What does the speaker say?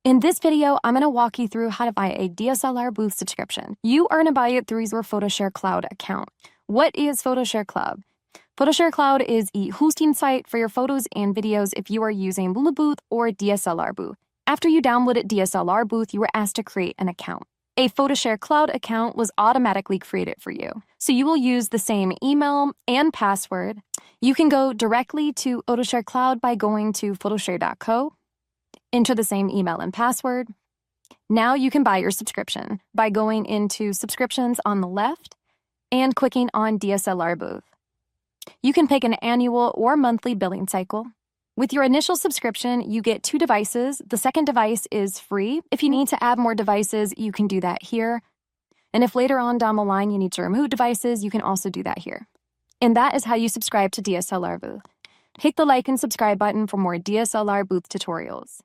In this video, I'm going to walk you through how to buy a DSLR booth subscription. You are going to buy it through your PhotoShare Cloud account. What is PhotoShare Cloud? PhotoShare Cloud is a hosting site for your photos and videos if you are using Lula Booth or DSLR Booth. After you downloaded DSLR Booth, you were asked to create an account. A PhotoShare Cloud account was automatically created for you. So you will use the same email and password. You can go directly to PhotoShare Cloud by going to photoshare.co. Enter the same email and password. Now you can buy your subscription by going into subscriptions on the left and clicking on DSLR Booth. You can pick an annual or monthly billing cycle. With your initial subscription, you get 2 devices. The second device is free. If you need to add more devices, you can do that here. And if later on down the line you need to remove devices, you can also do that here. And that is how you subscribe to DSLR Booth. Hit the like and subscribe button for more DSLR Booth tutorials.